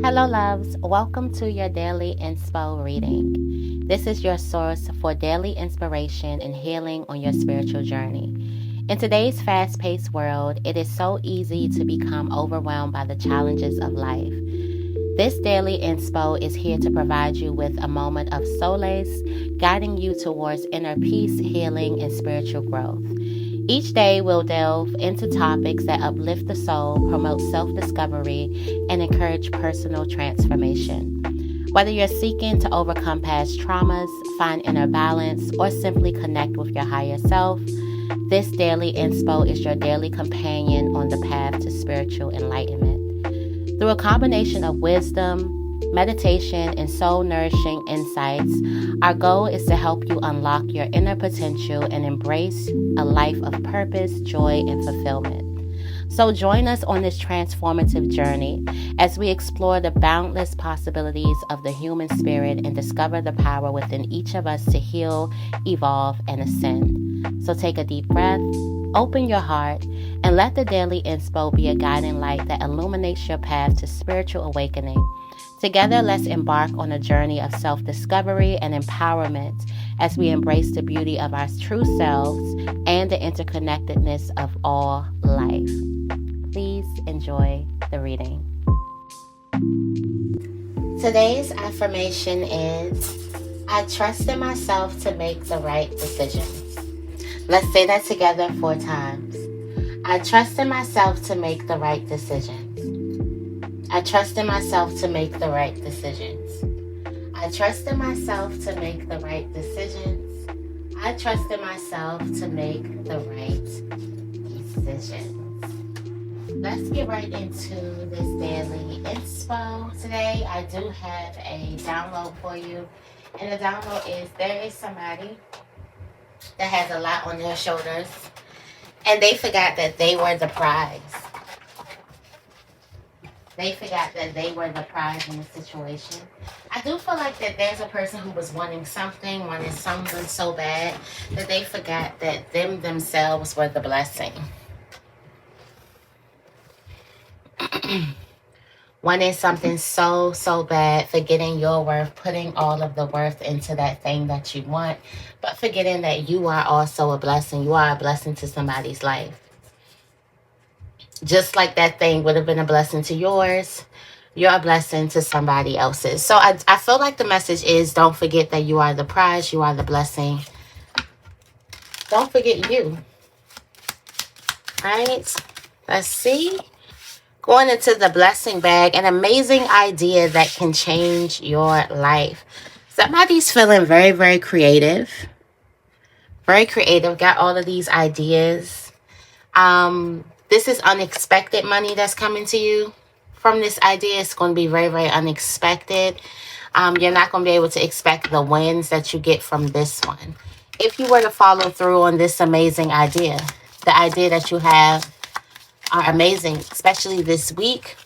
Hello, loves. Welcome to your daily inspo reading. This is your source for daily inspiration and healing on your spiritual journey. In today's fast paced world, it is so easy to become overwhelmed by the challenges of life. This daily inspo is here to provide you with a moment of solace, guiding you towards inner peace, healing, and spiritual growth. Each day, we'll delve into topics that uplift the soul, promote self discovery, and encourage personal transformation. Whether you're seeking to overcome past traumas, find inner balance, or simply connect with your higher self, this daily inspo is your daily companion on the path to spiritual enlightenment. Through a combination of wisdom, meditation, and soul-nourishing insights, our goal is to help you unlock your inner potential and embrace a life of purpose, joy, and fulfillment. So join us on this transformative journey as we explore the boundless possibilities of the human spirit and discover the power within each of us to heal, evolve, and ascend. So take a deep breath, open your heart, and let the daily inspo be a guiding light that illuminates your path to spiritual awakening. Together, let's embark on a journey of self-discovery and empowerment as we embrace the beauty of our true selves and the interconnectedness of all life. Please enjoy the reading. Today's affirmation is, I trust in myself to make the right decisions. Let's say that together 4 times. I trust in myself to make the right decisions. I trust in myself to make the right decisions. I trust in myself to make the right decisions. I trust in myself to make the right decisions. Let's get right into this daily inspo. Today, I do have a download for you. And the download is, there is somebody that has a lot on their shoulders, and they forgot that they were the prize. They forgot that they were the prize in the situation. I do feel like that there's a person who was wanting something so bad that they forgot that themselves were the blessing. Wanting something so bad, forgetting your worth, putting all of the worth into that thing that you want, but forgetting that you are also a blessing. You are a blessing to somebody's life. Just like that thing would have been a blessing to yours, you're a blessing to somebody else's. So I feel like the message is, don't forget that you are the prize, you are the blessing. Don't forget you. All right, let's see. Going into the blessing bag, an amazing idea that can change your life. Somebody's feeling very, very creative. Very creative, got all of these ideas. This is unexpected money that's coming to you from this idea. It's going to be very, very unexpected. You're not going to be able to expect the wins that you get from this one. If you were to follow through on this amazing idea, the idea that you have are amazing, especially this week.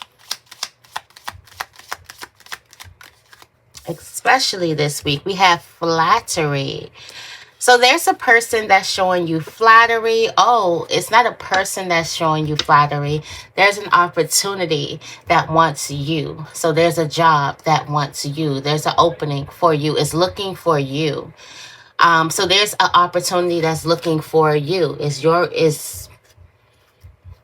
Especially this week, we have flattery. So there's a person that's showing you flattery. Oh, it's not a person that's showing you flattery. There's an opportunity that wants you. So there's a job that wants you. There's an opening for you. It's looking for you. So there's an opportunity that's looking for you. Is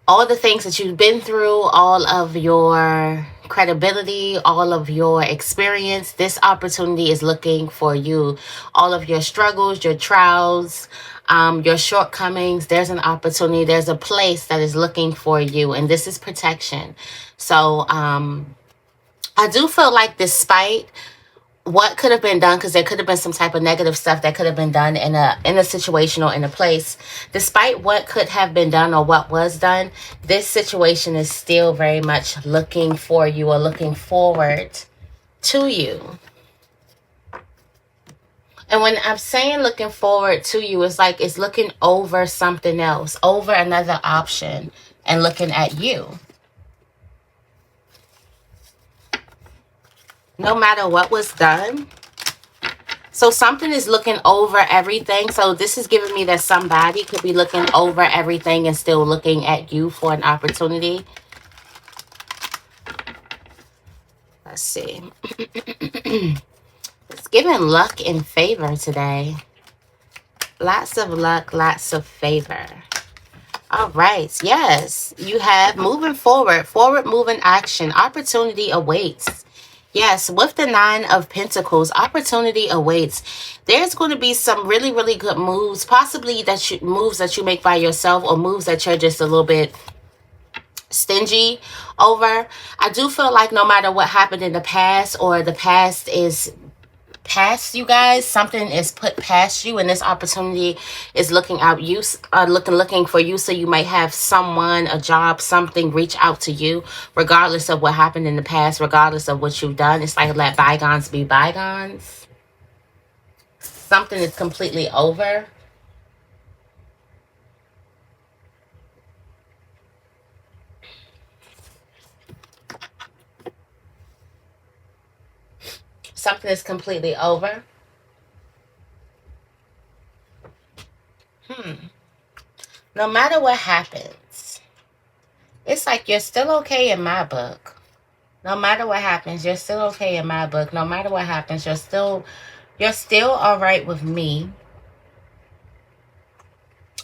all the things that you've been through, all of your credibility, all of your experience, this opportunity is looking for you. All of your struggles, your trials, your shortcomings, there's an opportunity, there's a place that is looking for you, and this is protection. So I do feel like despite what could have been done, because there could have been some type of negative stuff that could have been done in a situation or in a place, despite what could have been done or what was done, this situation is still very much looking for you or looking forward to you. And when I'm saying looking forward to you, it's like it's looking over something else, over another option, and looking at you. No matter what was done. So something is looking over everything. So this is giving me that somebody could be looking over everything and still looking at you for an opportunity. Let's see. It's giving luck and favor today. Lots of luck, lots of favor. All right. Yes, you have moving forward, forward moving action. Opportunity awaits. Yes, with the Nine of Pentacles, opportunity awaits. There's going to be some really, really good moves, possibly moves that you make by yourself or moves that you're just a little bit stingy over. I do feel like no matter what happened in the past or the past is past you guys, something is put past you and this opportunity is looking for you. So you might have someone, a job, something reach out to you regardless of what happened in the past, regardless of what you've done. It's like let bygones be bygones. Something is completely over. Something is completely over. No matter what happens, it's like you're still okay in my book. No matter what happens, you're still okay in my book. No matter what happens, you're still all right with me.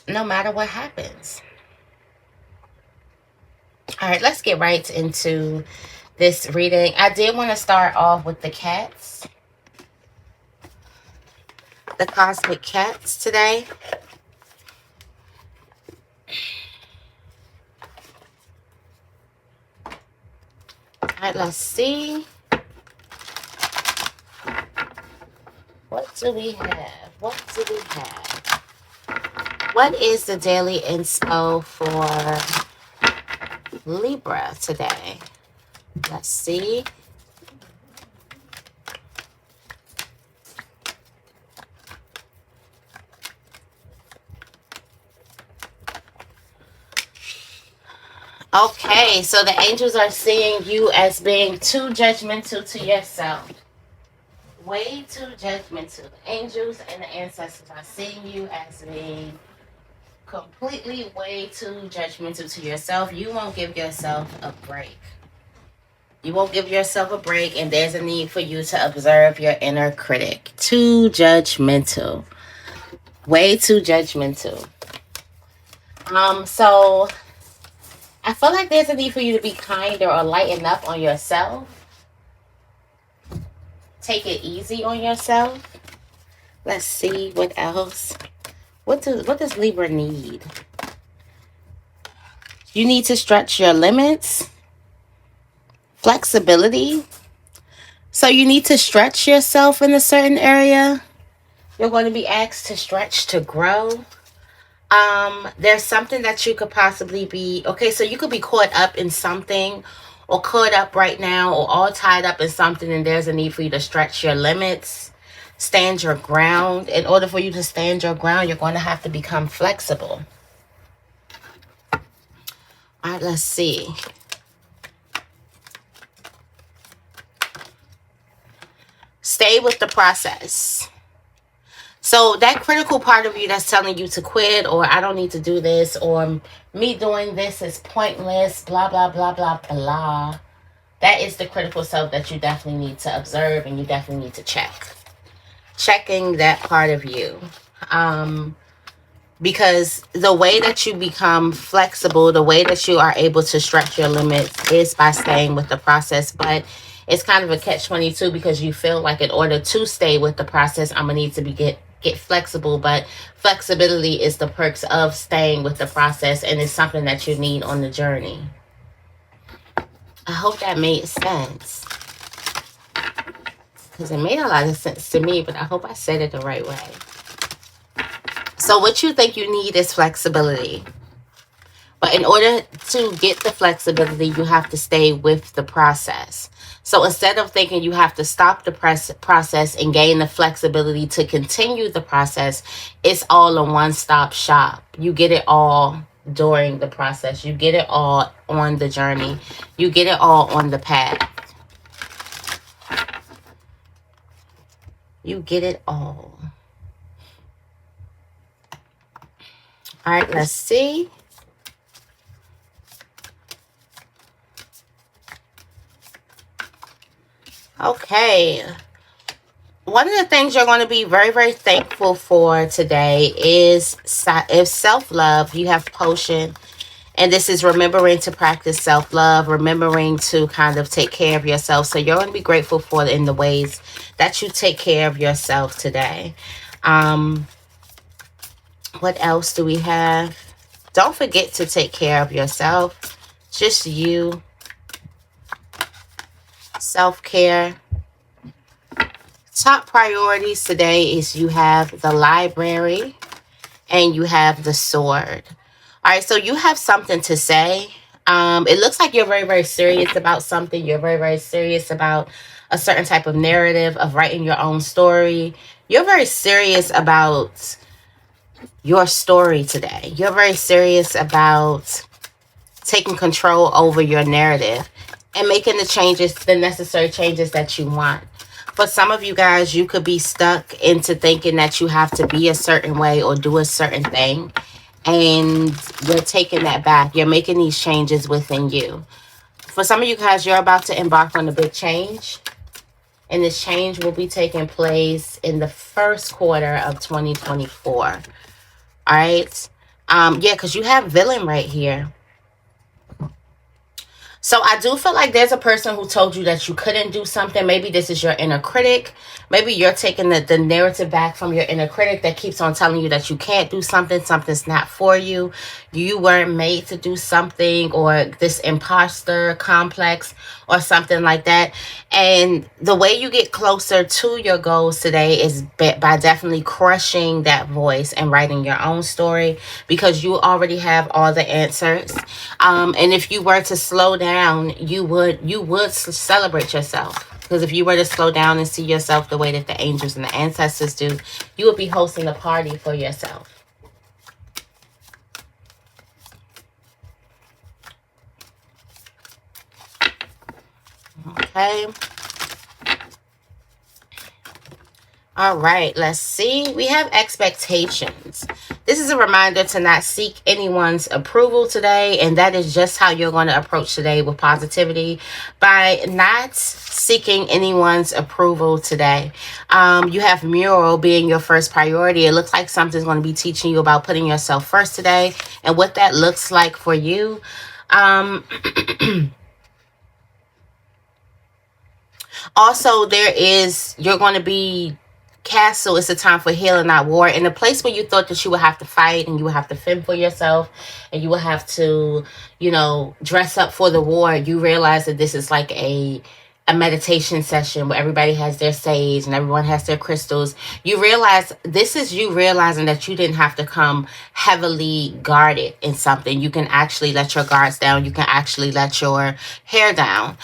No matter what happens. All right, let's get right into this reading. I did want to start off with the cats. The cosmic cats today. All right, let's see. What do we have? What do we have? What is the daily inspo for Libra today? Let's see. Okay, so the angels are seeing you as being too judgmental to yourself. Way too judgmental. The angels and the ancestors are seeing you as being completely way too judgmental to yourself. You won't give yourself a break. You won't give yourself a break, and there's a need for you to observe your inner critic. Too judgmental. Way too judgmental. So I feel like there's a need for you to be kinder or lighten up on yourself. Take it easy on yourself. Let's see what else. What does Libra need? You need to stretch your limits. Flexibility. So you need to stretch yourself in a certain area. You're going to be asked to stretch to grow. There's something that you could possibly be, okay, so you could be caught up in something or caught up right now or all tied up in something, and there's a need for you to stretch your limits, stand your ground. In order for you to stand your ground, you're going to have to become flexible. All right, let's see. Stay with the process. So that critical part of you that's telling you to quit, or I don't need to do this, or me doing this is pointless, blah, blah, blah, blah, blah. That is the critical self that you definitely need to observe, and you definitely need to check. Checking that part of you. Because the way that you become flexible, the way that you are able to stretch your limits is by staying with the process. But it's kind of a catch-22 because you feel like in order to stay with the process, I'm going to need to get flexible. But flexibility is the perks of staying with the process, and it's something that you need on the journey. I hope that made sense. Because it made a lot of sense to me, but I hope I said it the right way. So what you think you need is flexibility. But in order to get the flexibility, you have to stay with the process. So instead of thinking you have to stop the process and gain the flexibility to continue the process, it's all a one-stop shop. You get it all during the process. You get it all on the journey. You get it all on the path. You get it all. All right, let's see. Okay. One of the things you're going to be very, very thankful for today is self-love. You have potion. And this is remembering to practice self-love, remembering to kind of take care of yourself. So you're going to be grateful for it in the ways that you take care of yourself today. What else do we have? Don't forget to take care of yourself. Just you. Self-care. Top priorities today is you have the library and you have the sword. All right, so you have something to say. It looks like you're very, very serious about something. You're very, very serious about a certain type of narrative of writing your own story. You're very serious about your story today. You're very serious about taking control over your narrative and making the changes, the necessary changes that you want. For some of you guys, you could be stuck into thinking that you have to be a certain way or do a certain thing. And you're taking that back. You're making these changes within you. For some of you guys, you're about to embark on a big change. And this change will be taking place in the first quarter of 2024. All right. Yeah, because you have villain right here. So I do feel like there's a person who told you that you couldn't do something. Maybe this is your inner critic. Maybe you're taking the narrative back from your inner critic that keeps on telling you that you can't do something. Something's not for you. You weren't made to do something, or this imposter complex or something like that. And the way you get closer to your goals today is by definitely crushing that voice and writing your own story, because you already have all the answers. And if you were to slow down, you would celebrate yourself. Because if you were to slow down and see yourself the way that the angels and the ancestors do, you would be hosting a party for yourself. Okay. All right, let's see. We have expectations. This is a reminder to not seek anyone's approval today, and that is just how you're going to approach today with positivity, by not seeking anyone's approval today. You have mural being your first priority. It looks like something's going to be teaching you about putting yourself first today and what that looks like for you. Also, you're going to be castle. It's a time for healing, not war. In a place where you thought that you would have to fight and you would have to fend for yourself and you would have to, dress up for the war, you realize that this is like a meditation session where everybody has their sage and everyone has their crystals. You realize this is you realizing that you didn't have to come heavily guarded in something. You can actually let your guards down. You can actually let your hair down.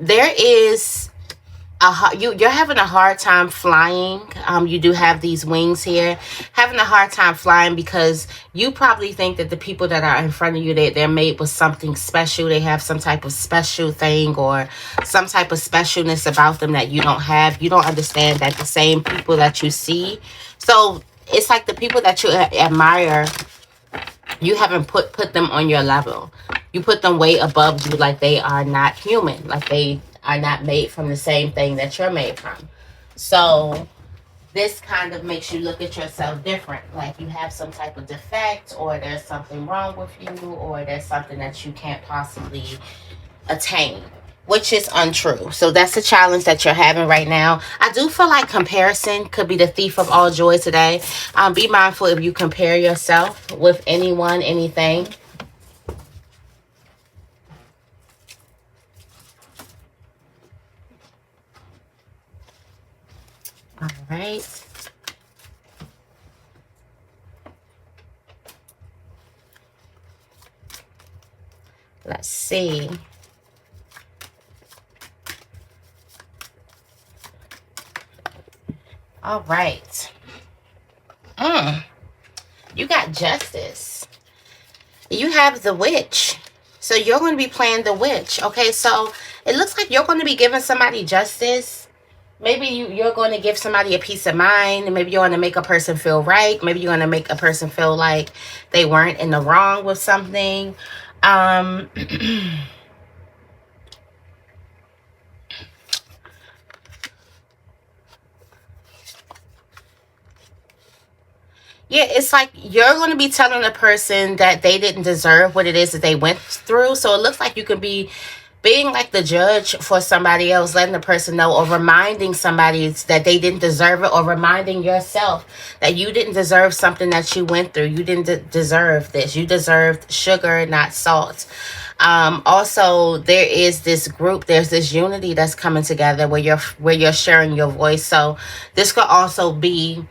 There is you're having a hard time flying. You do have these wings here, having a hard time flying because you probably think that the people that are in front of you, they're made with something special. They have some type of special thing or some type of specialness about them that you don't have. You don't understand that the same people that you see. So it's like the people that you admire, you haven't put them on your level. You put them way above you, like they are not human, like they are not made from the same thing that you're made from. So this kind of makes you look at yourself different, like you have some type of defect, or there's something wrong with you, or there's something that you can't possibly attain, which is untrue. So that's the challenge that you're having right now. I do feel like comparison could be the thief of all joy today. Be mindful if you compare yourself with anyone, anything. All right. Let's see. All right. You got justice. You have the witch. So you're going to be playing the witch. Okay, so it looks like you're going to be giving somebody justice. Maybe you're going to give somebody a peace of mind. Maybe you're going to make a person feel right. Maybe you're going to make a person feel like they weren't in the wrong with something. Yeah, it's like you're going to be telling a person that they didn't deserve what it is that they went through. So it looks like you could be being like the judge for somebody else, letting the person know, or reminding somebody that they didn't deserve it, or reminding yourself that you didn't deserve something that you went through. You didn't deserve this. You deserved sugar, not salt. Also, there is this group, there's this unity that's coming together where you're sharing your voice. So this could also be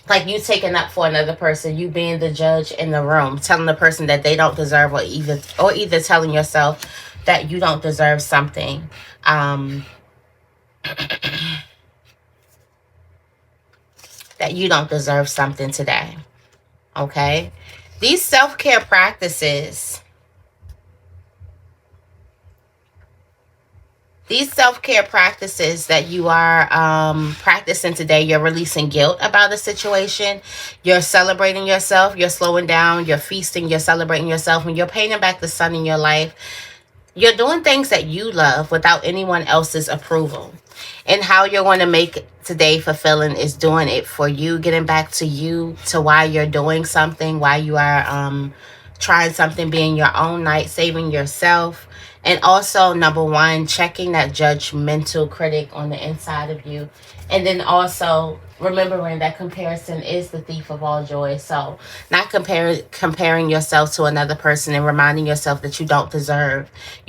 like you taking up for another person, you being the judge in the room, telling the person that they don't deserve, or either telling yourself that you don't deserve something. That you don't deserve something today. Okay? These self-care practices, that you are practicing today, you're releasing guilt about a situation, you're celebrating yourself, you're slowing down, you're feasting, you're celebrating yourself, and you're painting back the sun in your life. You're doing things that you love without anyone else's approval. And how you're going to make today fulfilling is doing it for you, getting back to you, to why you're doing something, why you are trying something, being your own night, saving yourself. And also, number one, checking that judgmental critic on the inside of you. And then also remembering that comparison is the thief of all joy. So not comparing yourself to another person, and reminding yourself that you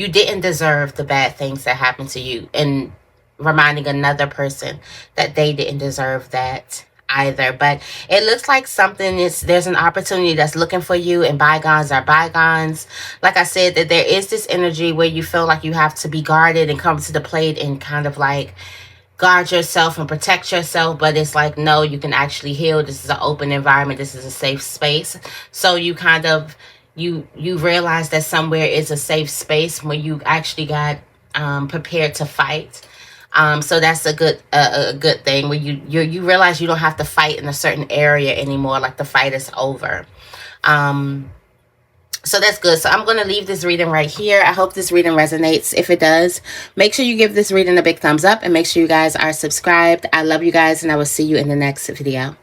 didn't deserve the bad things that happened to you, and reminding another person that they didn't deserve that either. But it looks like there's an opportunity that's looking for you, and bygones are bygones. Like I said, that there is this energy where you feel like you have to be guarded and come to the plate and kind of like guard yourself and protect yourself, but it's like, no, you can actually heal. This is an open environment. This is a safe space. So you kind of you realize that somewhere is a safe space where you actually got prepared to fight. So that's a good thing, where you realize you don't have to fight in a certain area anymore. Like the fight is over. So that's good. So I'm going to leave this reading right here. I hope this reading resonates. If it does, make sure you give this reading a big thumbs up, and make sure you guys are subscribed. I love you guys, and I will see you in the next video.